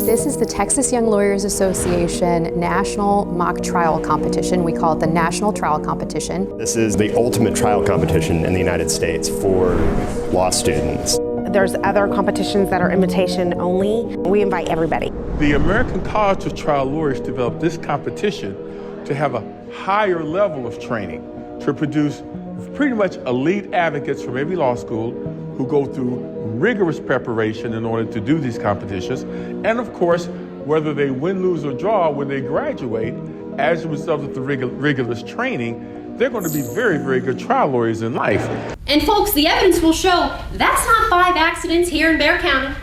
This is the Texas Young Lawyers Association National Mock Trial Competition. We call it the National Trial Competition. This is the ultimate trial competition in the United States for law students. There's other competitions that are invitation only. We invite everybody. The American College of Trial Lawyers developed this competition to have a higher level of training, to produce pretty much elite advocates from every law school who go through rigorous preparation in order to do these competitions. And of course, whether they win, lose, or draw when they graduate, as a result of the rigorous training, they're going to be very, very good trial lawyers in life. And folks, the evidence will show that's not 5 accidents here in Bexar County.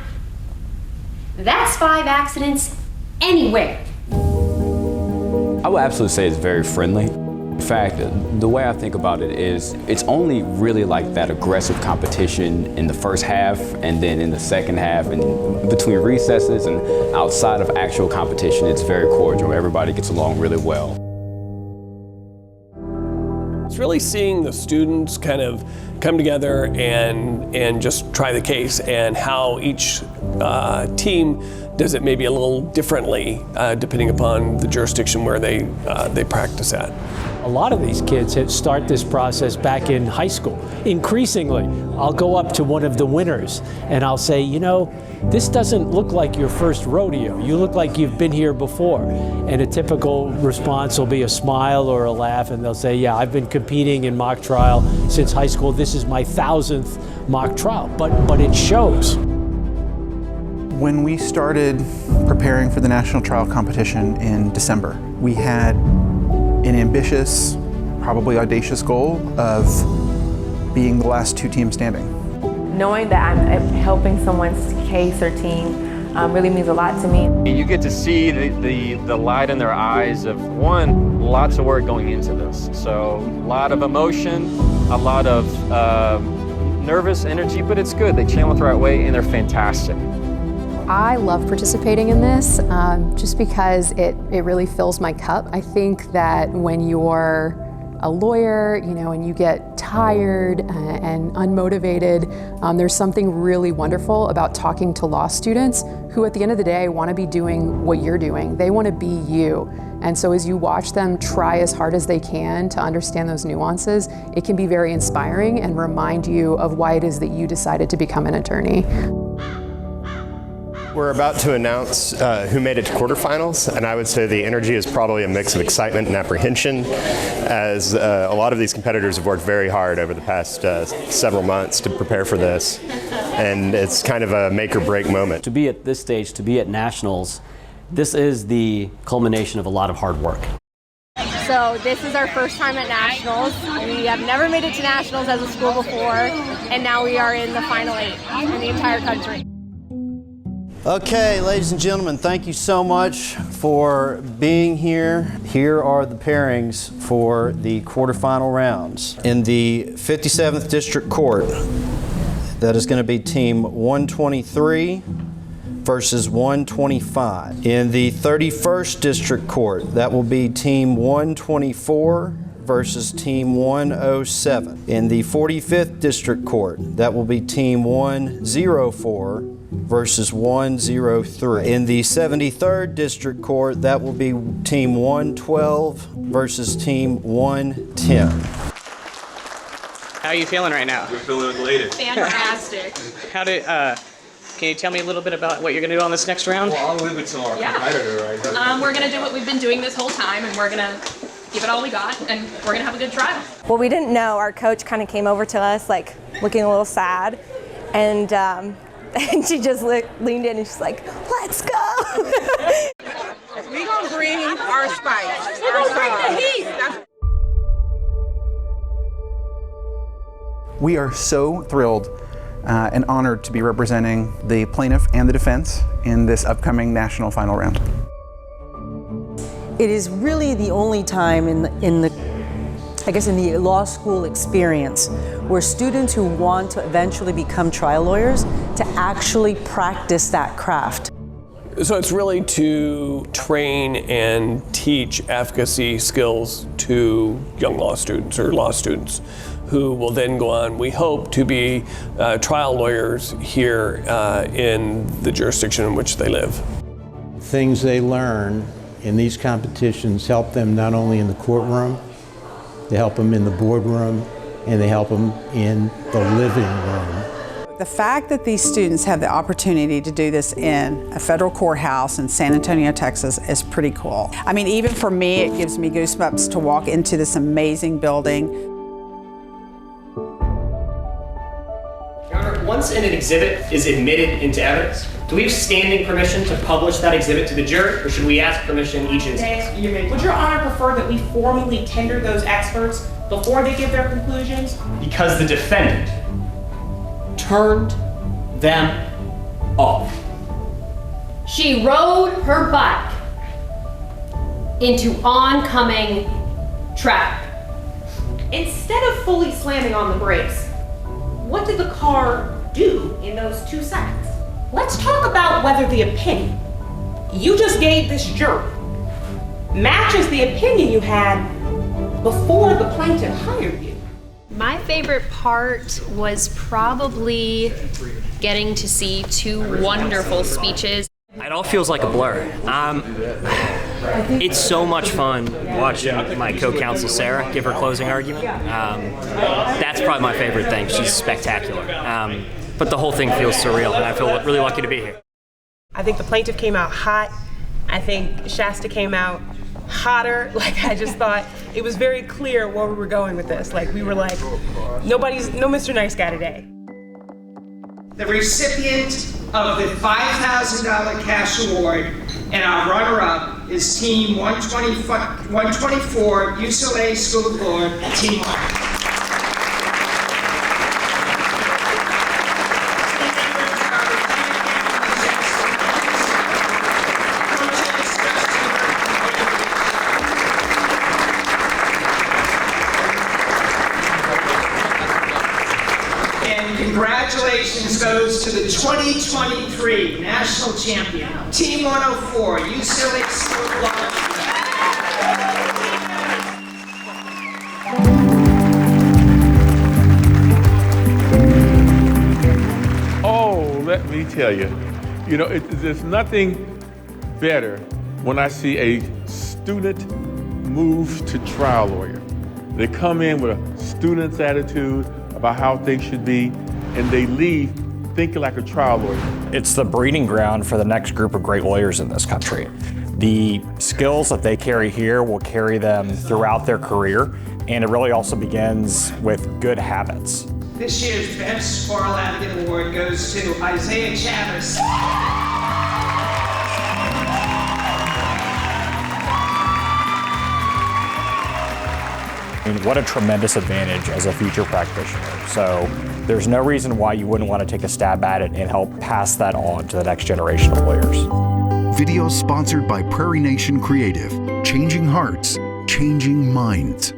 That's 5 accidents anywhere. I would absolutely say it's very friendly. In fact, the way I think about it is it's only really like that aggressive competition in the first half and then in the second half and between recesses and outside of actual competition, it's very cordial. Everybody gets along really well. It's really seeing the students kind of come together and just try the case, and how each team does it maybe a little differently depending upon the jurisdiction where they practice at. A lot of these kids start this process back in high school. Increasingly, I'll go up to one of the winners and I'll say, you know, this doesn't look like your first rodeo. You look like you've been here before. And a typical response will be a smile or a laugh, and they'll say, yeah, I've been competing in mock trial since high school. This is my 1000th mock trial, but it shows. When we started preparing for the National Trial Competition in December, we had an ambitious, probably audacious goal of being the last 2 teams standing. Knowing that I'm helping someone's case or team really means a lot to me. You get to see the light in their eyes of, one, lots of work going into this. So a lot of emotion, a lot of nervous energy, but it's good. They channel it the right way and they're fantastic. I love participating in this just because it really fills my cup. I think that when you're a lawyer, you know, and you get tired and unmotivated, there's something really wonderful about talking to law students who at the end of the day want to be doing what you're doing. They want to be you. And so as you watch them try as hard as they can to understand those nuances, it can be very inspiring and remind you of why it is that you decided to become an attorney. We're about to announce who made it to quarterfinals, and I would say the energy is probably a mix of excitement and apprehension, as a lot of these competitors have worked very hard over the past several months to prepare for this, and it's kind of a make or break moment. To be at this stage, to be at Nationals, this is the culmination of a lot of hard work. So this is our first time at Nationals. We have never made it to Nationals as a school before, and now we are in the final 8 in the entire country. Okay, ladies and gentlemen, thank you so much for being here. Here are the pairings for the quarterfinal rounds. In the 57th District Court, that is going to be Team 123 versus 125. In the 31st District Court, that will be Team 124 versus Team 107. In the 45th District Court, that will be Team 104 versus 103. In the 73rd District Court, that will be Team 112 versus Team 110. How are you feeling right now? We're feeling elated. Fantastic. Can you tell me a little bit about what you're going to do on this next round? Well, I'll leave it to our competitor, right? We're going to do what we've been doing this whole time, and we're going to give it all we got, and we're going to have a good trial. Well, we didn't know. Our coach kind of came over to us, like, looking a little sad, and she just leaned in and she's like, let's go. We're going to bring our spice. We're going to bring the heat. We are so thrilled and honored to be representing the plaintiff and the defense in this upcoming national final round. It is really the only time in the law school experience where students who want to eventually become trial lawyers to actually practice that craft. So it's really to train and teach advocacy skills to young law students or law students who will then go on, we hope, to be trial lawyers here in the jurisdiction in which they live. things they learn in these competitions help them not only in the courtroom, they help them in the boardroom, and they help them in the living room. The fact that these students have the opportunity to do this in a federal courthouse in San Antonio, Texas is pretty cool. I mean, even for me, it gives me goosebumps to walk into this amazing building. Your Honor, once an exhibit is admitted into evidence, do we have standing permission to publish that exhibit to the jury, or should we ask permission each instance? Would Your Honor prefer that we formally tender those experts before they give their conclusions? Because the defendant turned them off. She rode her bike into oncoming traffic. Instead of fully slamming on the brakes, what did the car do in those 2 seconds? Let's talk about whether the opinion you just gave this jury matches the opinion you had before the plaintiff hired you. My favorite part was probably getting to see 2 wonderful speeches. It all feels like a blur. It's so much fun watching my co-counsel Sarah give her closing argument. That's probably my favorite thing. She's spectacular. But the whole thing feels surreal, and I feel really lucky to be here. I think the plaintiff came out hot. I think Shasta came out hotter. Like, I just thought it was very clear where we were going with this. Like, we were like, no Mr. Nice Guy today. The recipient of the $5,000 cash award and our runner-up is Team 124 UCLA School of Law, Team 1. Congratulations goes to the 2023 national champion, Team 104, UCLA School of Law. Oh, let me tell you, there's nothing better when I see a student move to trial lawyer. They come in with a student's attitude about how things should be, and they leave thinking like a trial lawyer. It's the breeding ground for the next group of great lawyers in this country. The skills that they carry here will carry them throughout their career, and it really also begins with good habits. This year's Best Oral Advocate Award goes to Isaiah Chavez. I mean, what a tremendous advantage as a future practitioner. So there's no reason why you wouldn't want to take a stab at it and help pass that on to the next generation of lawyers. Video sponsored by Prairie Nation Creative, changing hearts, changing minds.